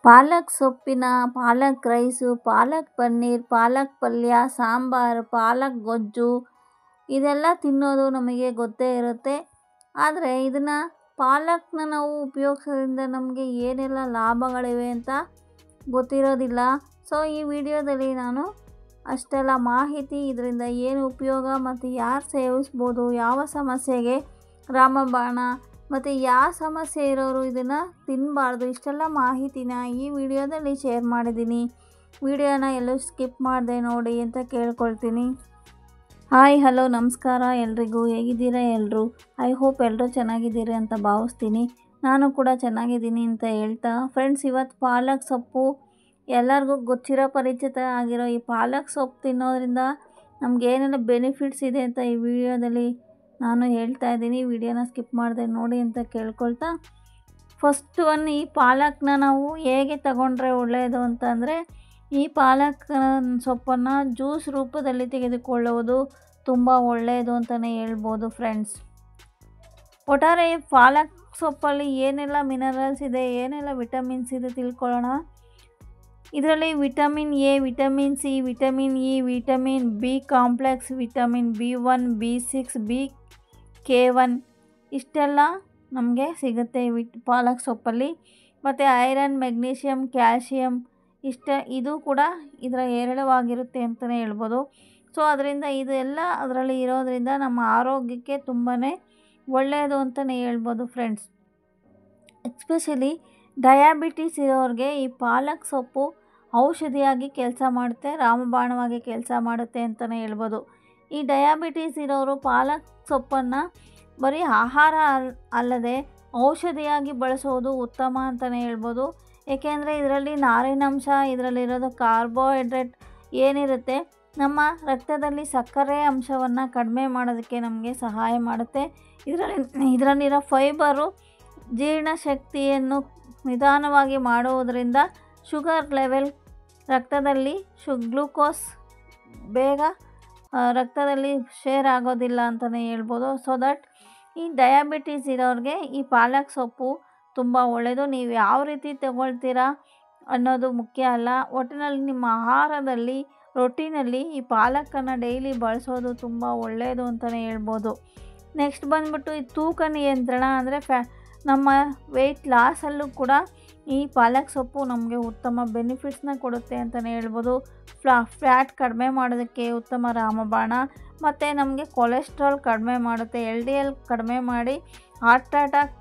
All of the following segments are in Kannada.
ಪಾಲಕ್ ಸೊಪ್ಪಿನ ಪಾಲಕ್ ರೈಸು, ಪಾಲಕ್ ಪನ್ನೀರ್, ಪಾಲಕ್ ಪಲ್ಯ, ಸಾಂಬಾರು, ಪಾಲಕ್ ಗೊಜ್ಜು ಇದೆಲ್ಲ ತಿನ್ನೋದು ನಮಗೆ ಗೊತ್ತೇ ಇರುತ್ತೆ. ಆದರೆ ಇದನ್ನು ಪಾಲಕ್ನ ನಾವು ಉಪಯೋಗಿಸೋದ್ರಿಂದ ನಮಗೆ ಏನೆಲ್ಲ ಲಾಭಗಳಿವೆ ಅಂತ ಗೊತ್ತಿರೋದಿಲ್ಲ. ಸೊ ಈ ವಿಡಿಯೋದಲ್ಲಿ ನಾನು ಅಷ್ಟೆಲ್ಲ ಮಾಹಿತಿ, ಇದರಿಂದ ಏನು ಉಪಯೋಗ ಮತ್ತು ಯಾರು ಸೇವಿಸ್ಬೋದು, ಯಾವ ಸಮಸ್ಯೆಗೆ ರಾಮಬಾಣ ಮತ್ತು ಯಾವ ಸಮಸ್ಯೆ ಇರೋರು ಇದನ್ನು ತಿನ್ನಬಾರ್ದು, ಇಷ್ಟೆಲ್ಲ ಮಾಹಿತಿನ ಈ ವಿಡಿಯೋದಲ್ಲಿ ಶೇರ್ ಮಾಡಿದ್ದೀನಿ. ವಿಡಿಯೋನ ಎಲ್ಲೂ ಸ್ಕಿಪ್ ಮಾಡದೆ ನೋಡಿ ಅಂತ ಕೇಳ್ಕೊಳ್ತೀನಿ. ಹಾಯ್ ಹಲೋ ನಮಸ್ಕಾರ ಎಲ್ರಿಗೂ, ಹೇಗಿದ್ದೀರಾ ಎಲ್ಲರೂ? ಐ ಹೋಪ್ ಎಲ್ಲರೂ ಚೆನ್ನಾಗಿದ್ದೀರಿ ಅಂತ ಭಾವಿಸ್ತೀನಿ. ನಾನು ಕೂಡ ಚೆನ್ನಾಗಿದ್ದೀನಿ ಅಂತ ಹೇಳ್ತಾ ಫ್ರೆಂಡ್ಸ್, ಇವತ್ತು ಪಾಲಕ್ ಸೊಪ್ಪು ಎಲ್ಲರಿಗೂ ಗೊತ್ತಿರೋ ಪರಿಚಿತ ಆಗಿರೋ ಈ ಪಾಲಕ್ ಸೊಪ್ಪು ತಿನ್ನೋದ್ರಿಂದ ನಮ್ಗೆ ಏನೆಲ್ಲ ಬೆನಿಫಿಟ್ಸ್ ಇದೆ ಅಂತ ಈ ವಿಡಿಯೋದಲ್ಲಿ ನಾನು ಹೇಳ್ತಾ ಇದ್ದೀನಿ. ವಿಡಿಯೋನ ಸ್ಕಿಪ್ ಮಾಡದೆ ನೋಡಿ ಅಂತ ಕೇಳ್ಕೊಳ್ತಾ, ಫಸ್ಟ್ ಈ ಪಾಲಕ್ನ ನಾವು ಹೇಗೆ ತಗೊಂಡ್ರೆ ಒಳ್ಳೆಯದು ಅಂತಂದರೆ, ಈ ಪಾಲಕ್ ಸೊಪ್ಪನ್ನು ಜ್ಯೂಸ್ ರೂಪದಲ್ಲಿ ತೆಗೆದುಕೊಳ್ಳುವುದು ತುಂಬ ಒಳ್ಳೆಯದು ಅಂತಲೇ ಹೇಳ್ಬೋದು ಫ್ರೆಂಡ್ಸ್. ಒಟ್ಟಾರೆ ಪಾಲಕ್ ಸೊಪ್ಪಲ್ಲಿ ಏನೆಲ್ಲ ಮಿನರಲ್ಸ್ ಇದೆ, ಏನೆಲ್ಲ ವಿಟಮಿನ್ಸ್ ಇದೆ ತಿಳ್ಕೊಳ್ಳೋಣ. ಇದರಲ್ಲಿ vitamin A, vitamin C, vitamin E, vitamin B complex, vitamin B1, B6, BK1 ಇಷ್ಟೆಲ್ಲ ನಮಗೆ ಸಿಗುತ್ತೆ ಪಾಲಕ್ ಸೊಪ್ಪಲ್ಲಿ. ಮತ್ತು ಐರನ್, ಮೆಗ್ನೀಷಿಯಮ್, ಕ್ಯಾಲ್ಶಿಯಮ್ ಇದು ಕೂಡ ಇದರ ಹೇರಳವಾಗಿರುತ್ತೆ ಅಂತಲೇ ಹೇಳ್ಬೋದು. ಸೊ ಅದರಿಂದ ಇದೆಲ್ಲ ಅದರಲ್ಲಿ ಇರೋದರಿಂದ ನಮ್ಮ ಆರೋಗ್ಯಕ್ಕೆ ತುಂಬಾ ಒಳ್ಳೆಯದು ಅಂತಲೇ ಹೇಳ್ಬೋದು ಫ್ರೆಂಡ್ಸ್. ಎಸ್ಪೆಷಲಿ ಡಯಾಬಿಟಿಸ್ ಇರೋರಿಗೆ ಈ ಪಾಲಕ್ ಸೊಪ್ಪು ಔಷಧಿಯಾಗಿ ಕೆಲಸ ಮಾಡುತ್ತೆ, ರಾಮಬಾಣವಾಗಿ ಕೆಲಸ ಮಾಡುತ್ತೆ ಅಂತಲೇ ಹೇಳ್ಬೋದು. ಈ ಡಯಾಬಿಟಿಸ್ ಇರೋರು ಪಾಲಕ್ ಸೊಪ್ಪನ್ನು ಬರೀ ಆಹಾರ ಅಲ್ಲದೆ ಔಷಧಿಯಾಗಿ ಬಳಸೋದು ಉತ್ತಮ ಅಂತಲೇ ಹೇಳ್ಬೋದು. ಏಕೆಂದರೆ ಇದರಲ್ಲಿ ನಾರಿನಂಶ, ಇದರಲ್ಲಿರೋದು ಕಾರ್ಬೋಹೈಡ್ರೇಟ್ ಏನಿರುತ್ತೆ ನಮ್ಮ ರಕ್ತದಲ್ಲಿ ಸಕ್ಕರೆ ಅಂಶವನ್ನು ಕಡಿಮೆ ಮಾಡೋದಕ್ಕೆ ನಮಗೆ ಸಹಾಯ ಮಾಡುತ್ತೆ. ಇದರಲ್ಲಿರೋ ಫೈಬರು ಜೀರ್ಣಶಕ್ತಿಯನ್ನು ನಿಧಾನವಾಗಿ ಮಾಡುವುದರಿಂದ ಶುಗರ್ ಲೆವೆಲ್ ರಕ್ತದಲ್ಲಿ ಗ್ಲೂಕೋಸ್ ಬೇಗ ರಕ್ತದಲ್ಲಿ ಶೇರ್ ಆಗೋದಿಲ್ಲ ಅಂತಲೇ ಹೇಳ್ಬೋದು. ಸೊ ದಟ್ ಈ ಡಯಾಬಿಟೀಸ್ ಇರೋರಿಗೆ ಈ ಪಾಲಕ್ ಸೊಪ್ಪು ತುಂಬ ಒಳ್ಳೆಯದು. ನೀವು ಯಾವ ರೀತಿ ತಗೊಳ್ತೀರಾ ಅನ್ನೋದು ಮುಖ್ಯ ಅಲ್ಲ, ಒಟ್ಟಿನಲ್ಲಿ ನಿಮ್ಮ ಆಹಾರದಲ್ಲಿ ರೊಟ್ಟಿನಲ್ಲಿ ಈ ಪಾಲಕನ್ನು ಡೈಲಿ ಬಳಸೋದು ತುಂಬ ಒಳ್ಳೆಯದು ಅಂತಲೇ ಹೇಳ್ಬೋದು. ನೆಕ್ಸ್ಟ್ ಬಂದ್ಬಿಟ್ಟು ಈ ತೂಕ ನಿಯಂತ್ರಣ ಅಂದರೆ ನಮ್ಮ ವೆಯ್ಟ್ ಲಾಸಲ್ಲೂ ಕೂಡ ಈ ಪಾಲಕ್ ಸೊಪ್ಪು ನಮಗೆ ಉತ್ತಮ ಬೆನಿಫಿಟ್ಸ್ನ ಕೊಡುತ್ತೆ ಅಂತಲೇ ಹೇಳ್ಬೋದು. ಫ್ಯಾಟ್ ಕಡಿಮೆ ಮಾಡೋದಕ್ಕೆ ಉತ್ತಮ ರಾಮಬಾಣ. ಮತ್ತು ನಮಗೆ ಕೊಲೆಸ್ಟ್ರಾಲ್ ಕಡಿಮೆ ಮಾಡುತ್ತೆ, LDL ಕಡಿಮೆ ಮಾಡಿ ಹಾರ್ಟ್ ಅಟ್ಯಾಕ್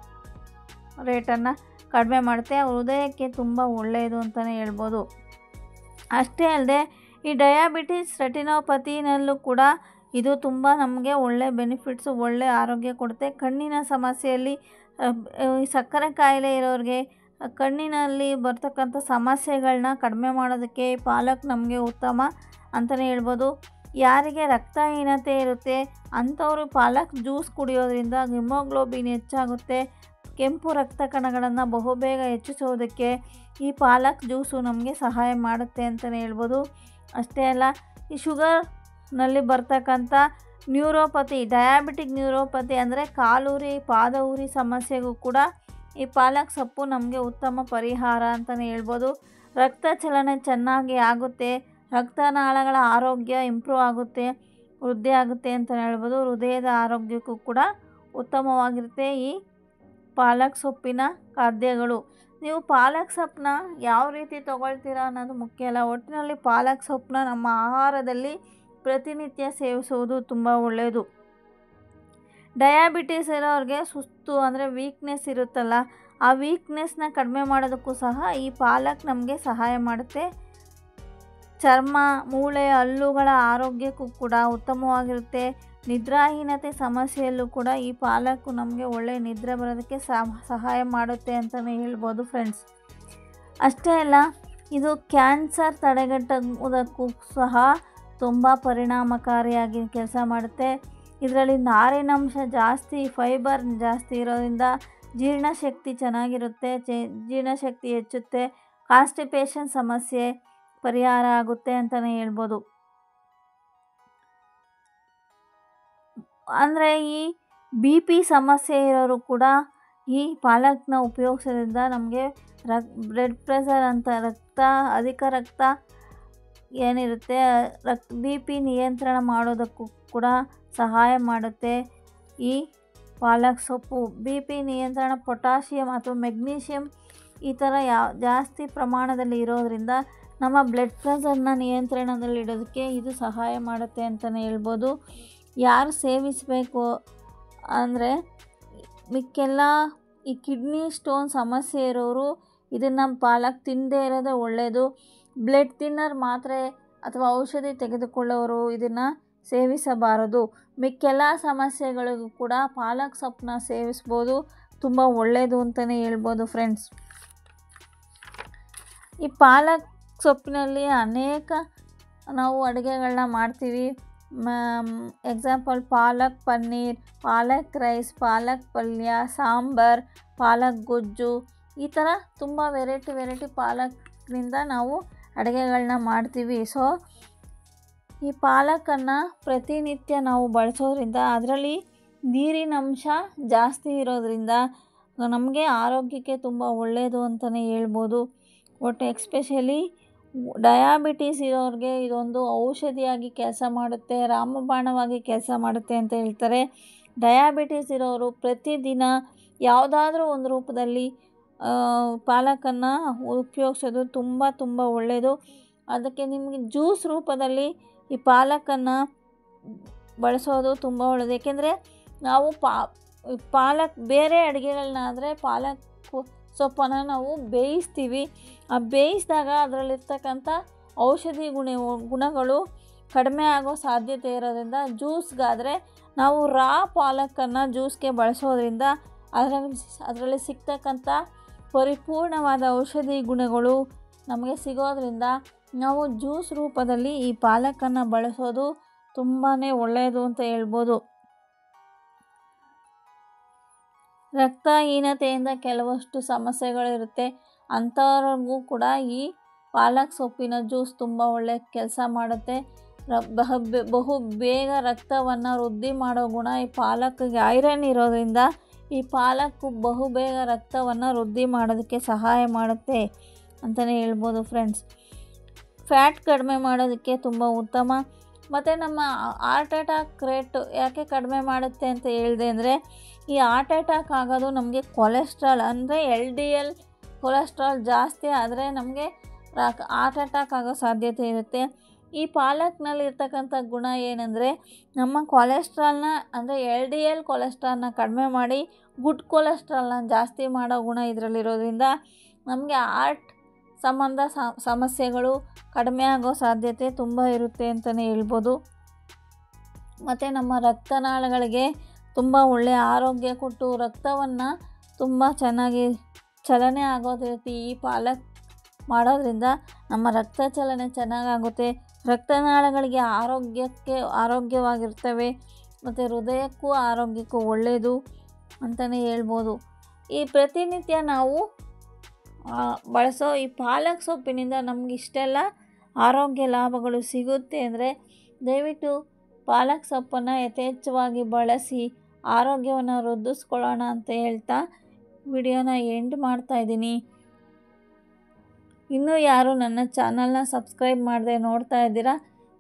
ರೇಟನ್ನು ಕಡಿಮೆ ಮಾಡುತ್ತೆ, ಹೃದಯಕ್ಕೆ ತುಂಬ ಒಳ್ಳೆಯದು ಅಂತಲೇ ಹೇಳ್ಬೋದು. ಅಷ್ಟೇ ಅಲ್ಲದೆ ಈ ಡಯಾಬಿಟಿಸ್ ರೆಟಿನೋಪತಿನಲ್ಲೂ ಕೂಡ ಇದು ತುಂಬ ನಮಗೆ ಒಳ್ಳೆ ಬೆನಿಫಿಟ್ಸು, ಒಳ್ಳೆ ಆರೋಗ್ಯ ಕೊಡುತ್ತೆ. ಕಣ್ಣಿನ ಸಮಸ್ಯೆಯಲ್ಲಿ ಸಕ್ಕರೆ ಕಾಯಿಲೆ ಇರೋರಿಗೆ ಕಣ್ಣಿನಲ್ಲಿ ಬರ್ತಕ್ಕಂಥ ಸಮಸ್ಯೆಗಳನ್ನ ಕಡಿಮೆ ಮಾಡೋದಕ್ಕೆ ಪಾಲಕ್ ನಮಗೆ ಉತ್ತಮ ಅಂತಲೇ ಹೇಳ್ಬೋದು. ಯಾರಿಗೆ ರಕ್ತಹೀನತೆ ಇರುತ್ತೆ ಅಂಥವರು ಪಾಲಕ್ ಜ್ಯೂಸ್ ಕುಡಿಯೋದ್ರಿಂದ ಹಿಮೋಗ್ಲೋಬಿನ್ ಹೆಚ್ಚಾಗುತ್ತೆ. ಕೆಂಪು ರಕ್ತ ಕಣಗಳನ್ನು ಬಹುಬೇಗ ಹೆಚ್ಚಿಸೋದಕ್ಕೆ ಈ ಪಾಲಕ್ ಜ್ಯೂಸು ನಮಗೆ ಸಹಾಯ ಮಾಡುತ್ತೆ ಅಂತಲೇ ಹೇಳ್ಬೋದು. ಅಷ್ಟೇ ಅಲ್ಲ, ಈ ಶುಗರ್ನಲ್ಲಿ ಬರ್ತಕ್ಕಂಥ ನ್ಯೂರೋಪತಿ, ಡಯಾಬಿಟಿಕ್ ನ್ಯೂರೋಪತಿ ಅಂದರೆ ಕಾಲುರಿ, ಪಾದ ಉರಿ ಸಮಸ್ಯೆಗೂ ಕೂಡ ಈ ಪಾಲಕ್ ಸೊಪ್ಪು ನಮಗೆ ಉತ್ತಮ ಪರಿಹಾರ ಅಂತಲೇ ಹೇಳ್ಬೋದು. ರಕ್ತ ಚಲನೆ ಚೆನ್ನಾಗಿ ಆಗುತ್ತೆ, ರಕ್ತನಾಳಗಳ ಆರೋಗ್ಯ ಇಂಪ್ರೂವ್ ಆಗುತ್ತೆ, ವೃದ್ಧಿ ಆಗುತ್ತೆ ಅಂತಲೇ ಹೇಳ್ಬೋದು. ಹೃದಯದ ಆರೋಗ್ಯಕ್ಕೂ ಕೂಡ ಉತ್ತಮವಾಗಿರುತ್ತೆ ಈ ಪಾಲಕ್ ಸೊಪ್ಪಿನ ಖಾದ್ಯಗಳು. ನೀವು ಪಾಲಕ್ ಸೊಪ್ಪನ್ನ ಯಾವ ರೀತಿ ತೊಗೊಳ್ತೀರಾ ಅನ್ನೋದು ಮುಖ್ಯ ಅಲ್ಲ, ಒಟ್ಟಿನಲ್ಲಿ ಪಾಲಕ್ ಸೊಪ್ಪನ್ನ ನಮ್ಮ ಆಹಾರದಲ್ಲಿ ಪ್ರತಿನಿತ್ಯ ಸೇವಿಸುವುದು ತುಂಬ ಒಳ್ಳೆಯದು. ಡಯಾಬಿಟಿಸ್ ಇರೋರಿಗೆ ಸುಸ್ತು ಅಂದರೆ ವೀಕ್ನೆಸ್ ಇರುತ್ತಲ್ಲ, ಆ ವೀಕ್ನೆಸ್ನ ಕಡಿಮೆ ಮಾಡೋದಕ್ಕೂ ಸಹ ಈ ಪಾಲಕ್ ನಮಗೆ ಸಹಾಯ ಮಾಡುತ್ತೆ. ಚರ್ಮ, ಮೂಳೆ, ಹಲ್ಲುಗಳ ಆರೋಗ್ಯಕ್ಕೂ ಕೂಡ ಉತ್ತಮವಾಗಿರುತ್ತೆ. ನಿದ್ರಾಹೀನತೆ ಸಮಸ್ಯೆಯಲ್ಲೂ ಕೂಡ ಈ ಪಾಲಕ್ಕು ನಮಗೆ ಒಳ್ಳೆಯ ನಿದ್ರೆ ಬರೋದಕ್ಕೆ ಸಹಾಯ ಮಾಡುತ್ತೆ ಅಂತಲೇ ಹೇಳ್ಬೋದು ಫ್ರೆಂಡ್ಸ್. ಅಷ್ಟೇ ಅಲ್ಲ, ಇದು ಕ್ಯಾನ್ಸರ್ ತಡೆಗಟ್ಟುವುದಕ್ಕೂ ಸಹ ತುಂಬ ಪರಿಣಾಮಕಾರಿಯಾಗಿ ಕೆಲಸ ಮಾಡುತ್ತೆ. ಇದರಲ್ಲಿ ನಾರಿನಂಶ ಜಾಸ್ತಿ, ಫೈಬರ್ ಜಾಸ್ತಿ ಇರೋದ್ರಿಂದ ಜೀರ್ಣಶಕ್ತಿ ಚೆನ್ನಾಗಿರುತ್ತೆ, ಜೀರ್ಣಶಕ್ತಿ ಹೆಚ್ಚುತ್ತೆ, ಕಾನ್ಸ್ಟಿಪೇಷನ್ ಸಮಸ್ಯೆ ಪರಿಹಾರ ಆಗುತ್ತೆ ಅಂತಲೇ ಹೇಳ್ಬೋದು. ಅಂದರೆ ಈ BP ಸಮಸ್ಯೆ ಇರೋರು ಕೂಡ ಈ ಪಾಲಕ್ನ ಉಪಯೋಗಿಸೋದ್ರಿಂದ ನಮಗೆ ಬ್ಲಡ್ ಪ್ರೆಷರ್ ಅಂತ ಅಧಿಕ ರಕ್ತ ಏನಿರುತ್ತೆ ಬಿ ಪಿ ನಿಯಂತ್ರಣ ಮಾಡೋದಕ್ಕೂ ಕೂಡ ಸಹಾಯ ಮಾಡುತ್ತೆ. ಈ ಪಾಲಕ್ ಸೊಪ್ಪು ಬಿ ಪಿ ನಿಯಂತ್ರಣ, ಪೊಟ್ಯಾಷಿಯಂ ಅಥವಾ ಮೆಗ್ನೀಷಿಯಂ ಈ ಥರ ಜಾಸ್ತಿ ಪ್ರಮಾಣದಲ್ಲಿ ಇರೋದರಿಂದ ನಮ್ಮ ಬ್ಲಡ್ ಪ್ರೆಷರ್ನ ನಿಯಂತ್ರಣದಲ್ಲಿಡೋದಕ್ಕೆ ಇದು ಸಹಾಯ ಮಾಡುತ್ತೆ ಅಂತಲೇ ಹೇಳ್ಬೋದು. ಯಾರು ಸೇವಿಸಬೇಕು ಅಂದರೆ ಮಿಕ್ಕೆಲ್ಲ ಈ ಕಿಡ್ನಿ ಸ್ಟೋನ್ ಸಮಸ್ಯೆ ಇರೋರು ಇದನ್ನು ಪಾಲಕ್ ತಿನ್ನದೇ ಇರೋದೇ ಒಳ್ಳೆಯದು. ಬ್ಲಡ್ ಥಿನ್ನರ್ ಮಾತ್ರೆ ಅಥವಾ ಔಷಧಿ ತೆಗೆದುಕೊಳ್ಳೋರು ಇದನ್ನು ಸೇವಿಸಬಾರದು. ಮಿಕ್ಕೆಲ್ಲ ಸಮಸ್ಯೆಗಳಿಗೂ ಕೂಡ ಪಾಲಕ್ ಸೊಪ್ಪನ್ನ ಸೇವಿಸ್ಬೋದು, ತುಂಬ ಒಳ್ಳೆಯದು ಅಂತಲೇ ಹೇಳ್ಬೋದು ಫ್ರೆಂಡ್ಸ್. ಈ ಪಾಲಕ್ ಸೊಪ್ಪಿನಲ್ಲಿ ಅನೇಕ ನಾವು ಅಡುಗೆಗಳನ್ನ ಮಾಡ್ತೀವಿ. ಎಕ್ಸಾಂಪಲ್ ಪಾಲಕ್ ಪನ್ನೀರ್, ಪಾಲಕ್ ರೈಸ್, ಪಾಲಕ್ ಪಲ್ಯ, ಸಾಂಬಾರ್, ಪಾಲಕ್ ಗೊಜ್ಜು, ಈ ಥರ ತುಂಬ ವೆರೈಟಿ ಪಾಲಕ್ನಿಂದ ನಾವು ಅಡುಗೆಗಳನ್ನ ಮಾಡ್ತೀವಿ. ಸೊ ಈ ಪಾಲಕನ್ನು ಪ್ರತಿನಿತ್ಯ ನಾವು ಬಳಸೋದ್ರಿಂದ ಅದರಲ್ಲಿ ನೀರಿನ ಅಂಶ ಜಾಸ್ತಿ ಇರೋದ್ರಿಂದ ನಮಗೆ ಆರೋಗ್ಯಕ್ಕೆ ತುಂಬ ಒಳ್ಳೆಯದು ಅಂತಲೇ ಹೇಳ್ಬೋದು. ಒಟ್ಟು ಎಕ್ಸ್ಪೆಷಲಿ ಡಯಾಬಿಟೀಸ್ ಇರೋರಿಗೆ ಇದೊಂದು ಔಷಧಿಯಾಗಿ ಕೆಲಸ ಮಾಡುತ್ತೆ, ರಾಮಬಾಣವಾಗಿ ಕೆಲಸ ಮಾಡುತ್ತೆ ಅಂತ ಹೇಳ್ತಾರೆ. ಡಯಾಬಿಟೀಸ್ ಇರೋರು ಪ್ರತಿದಿನ ಯಾವುದಾದ್ರೂ ಒಂದು ರೂಪದಲ್ಲಿ ಪಾಲಕನ್ನು ಉಪಯೋಗಿಸೋದು ತುಂಬ ಒಳ್ಳೆಯದು. ಅದಕ್ಕೆ ನಿಮಗೆ ಜ್ಯೂಸ್ ರೂಪದಲ್ಲಿ ಈ ಪಾಲಕನ್ನು ಬಳಸೋದು ತುಂಬ ಒಳ್ಳೆಯದು. ಏಕೆಂದರೆ ನಾವು ಪಾಲಕ್ ಬೇರೆ ಅಡುಗೆಗಳನ್ನಾದರೆ ಪಾಲಕ್ ಸೊಪ್ಪನ್ನು ನಾವು ಬೇಯಿಸ್ತೀವಿ. ಆ ಬೇಯಿಸಿದಾಗ ಅದರಲ್ಲಿರ್ತಕ್ಕಂಥ ಔಷಧಿ ಗುಣಗಳು ಕಡಿಮೆ ಆಗೋ ಸಾಧ್ಯತೆ ಇರೋದ್ರಿಂದ ಜ್ಯೂಸ್ಗಾದರೆ ನಾವು ರಾ ಪಾಲಕನ್ನು ಜ್ಯೂಸ್ಗೆ ಬಳಸೋದ್ರಿಂದ ಅದರಲ್ಲಿ ಸಿಗ್ತಕ್ಕಂಥ ಪರಿಪೂರ್ಣವಾದ ಔಷಧಿ ಗುಣಗಳು ನಮಗೆ ಸಿಗೋದ್ರಿಂದ ನಾವು ಜ್ಯೂಸ್ ರೂಪದಲ್ಲಿ ಈ ಪಾಲಕನ್ನು ಬಳಸೋದು ತುಂಬಾ ಒಳ್ಳೆಯದು ಅಂತ ಹೇಳ್ಬೋದು. ರಕ್ತಹೀನತೆಯಿಂದ ಕೆಲವಷ್ಟು ಸಮಸ್ಯೆಗಳಿರುತ್ತೆ, ಅಂಥವ್ರಿಗೂ ಕೂಡ ಈ ಪಾಲಕ್ ಸೊಪ್ಪಿನ ಜ್ಯೂಸ್ ತುಂಬ ಒಳ್ಳೆಯ ಕೆಲಸ ಮಾಡುತ್ತೆ. ಬಹು ಬೇಗ ರಕ್ತವನ್ನು ವೃದ್ಧಿ ಮಾಡೋ ಗುಣ ಈ ಪಾಲಕ್ಗೆ ಐರನ್ ಇರೋದ್ರಿಂದ ಈ ಪಾಲಕ್ಕು ಬಹುಬೇಗ ರಕ್ತವನ್ನು ವೃದ್ಧಿ ಮಾಡೋದಕ್ಕೆ ಸಹಾಯ ಮಾಡುತ್ತೆ ಅಂತಲೇ ಹೇಳ್ಬೋದು ಫ್ರೆಂಡ್ಸ್. ಫ್ಯಾಟ್ ಕಡಿಮೆ ಮಾಡೋದಕ್ಕೆ ತುಂಬ ಉತ್ತಮ. ಮತ್ತು ನಮ್ಮ ಹಾರ್ಟ್ ಅಟ್ಯಾಕ್ ರೇಟ್ ಯಾಕೆ ಕಡಿಮೆ ಮಾಡುತ್ತೆ ಅಂತ ಹೇಳಿದೆ ಅಂದರೆ ಈ ಹಾರ್ಟ್ ಅಟ್ಯಾಕ್ ಆಗೋದು ನಮಗೆ ಕೊಲೆಸ್ಟ್ರಾಲ್ ಅಂದರೆ LDL ಕೊಲೆಸ್ಟ್ರಾಲ್ ಜಾಸ್ತಿ ಆದರೆ ನಮಗೆ ಹಾರ್ಟ್ ಅಟ್ಯಾಕ್ ಆಗೋ ಸಾಧ್ಯತೆ ಇರುತ್ತೆ. ಈ ಪಾಲಕ್ನಲ್ಲಿ ಇರ್ತಕ್ಕಂಥ ಗುಣ ಏನಂದರೆ ನಮ್ಮ ಕೊಲೆಸ್ಟ್ರಾಲ್ನ ಅಂದರೆ LDL ಕೊಲೆಸ್ಟ್ರಾಲ್ನ ಕಡಿಮೆ ಮಾಡಿ ಗುಡ್ ಕೊಲೆಸ್ಟ್ರಾಲ್ನ ಜಾಸ್ತಿ ಮಾಡೋ ಗುಣ ಇದರಲ್ಲಿರೋದ್ರಿಂದ ನಮಗೆ ಹಾರ್ಟ್ ಸಂಬಂಧ ಸಮಸ್ಯೆಗಳು ಕಡಿಮೆ ಆಗೋ ಸಾಧ್ಯತೆ ತುಂಬ ಇರುತ್ತೆ ಅಂತಲೇ ಹೇಳ್ಬೋದು. ಮತ್ತು ನಮ್ಮ ರಕ್ತನಾಳಗಳಿಗೆ ತುಂಬ ಒಳ್ಳೆಯ ಆರೋಗ್ಯ ಕೊಟ್ಟು ರಕ್ತವನ್ನು ತುಂಬ ಚೆನ್ನಾಗಿ ಚಲನೆ ಆಗೋದು ರೀತಿ ಈ ಪಾಲಕ್ ಮಾಡೋದ್ರಿಂದ ನಮ್ಮ ರಕ್ತ ಚಲನೆ ಚೆನ್ನಾಗಾಗುತ್ತೆ. ರಕ್ತನಾಳಗಳಿಗೆ ಆರೋಗ್ಯವಾಗಿರ್ತವೆ ಮತ್ತು ಹೃದಯಕ್ಕೂ ಆರೋಗ್ಯಕ್ಕೂ ಒಳ್ಳೆಯದು ಅಂತಲೇ ಹೇಳ್ಬೋದು. ಈ ಪ್ರತಿನಿತ್ಯ ನಾವು ಬಳಸೋ ಈ ಪಾಲಕ್ ಸೊಪ್ಪಿನಿಂದ ನಮ್ಗೆ ಇಷ್ಟೆಲ್ಲ ಆರೋಗ್ಯ ಲಾಭಗಳು ಸಿಗುತ್ತೆ ಅಂದರೆ ದಯವಿಟ್ಟು ಪಾಲಕ್ ಸೊಪ್ಪನ್ನು ಯಥೇಚ್ಛವಾಗಿ ಬಳಸಿ ಆರೋಗ್ಯವನ್ನು ವೃದ್ಧಿಸ್ಕೊಳ್ಳೋಣ ಅಂತ ಹೇಳ್ತಾ ವಿಡಿಯೋನ ಎಂಡ್ ಮಾಡ್ತಾಯಿದ್ದೀನಿ. ಇನ್ನೂ ಯಾರು ನನ್ನ ಚಾನಲ್ನ ಸಬ್ಸ್ಕ್ರೈಬ್ ಮಾಡದೆ ನೋಡ್ತಾ ಇದ್ದೀರಾ,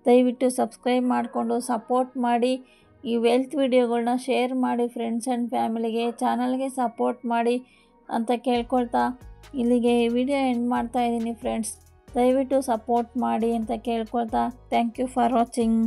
ದಯವಿಟ್ಟು ಸಬ್ಸ್ಕ್ರೈಬ್ ಮಾಡಿಕೊಂಡು ಸಪೋರ್ಟ್ ಮಾಡಿ. ಈ ವೆಲ್ತ್ ವಿಡಿಯೋಗಳನ್ನ ಶೇರ್ ಮಾಡಿ ಫ್ರೆಂಡ್ಸ್ ಆ್ಯಂಡ್ ಫ್ಯಾಮಿಲಿಗೆ, ಚಾನಲ್ಗೆ ಸಪೋರ್ಟ್ ಮಾಡಿ ಅಂತ ಕೇಳ್ಕೊಳ್ತಾ ಇಲ್ಲಿಗೆ ಈ ವಿಡಿಯೋ ಎಂಡ್ ಮಾಡ್ತಾಯಿದ್ದೀನಿ ಫ್ರೆಂಡ್ಸ್. ದಯವಿಟ್ಟು ಸಪೋರ್ಟ್ ಮಾಡಿ ಅಂತ ಕೇಳ್ಕೊಳ್ತಾ ಥ್ಯಾಂಕ್ ಯು ಫಾರ್ ವಾಚಿಂಗ್.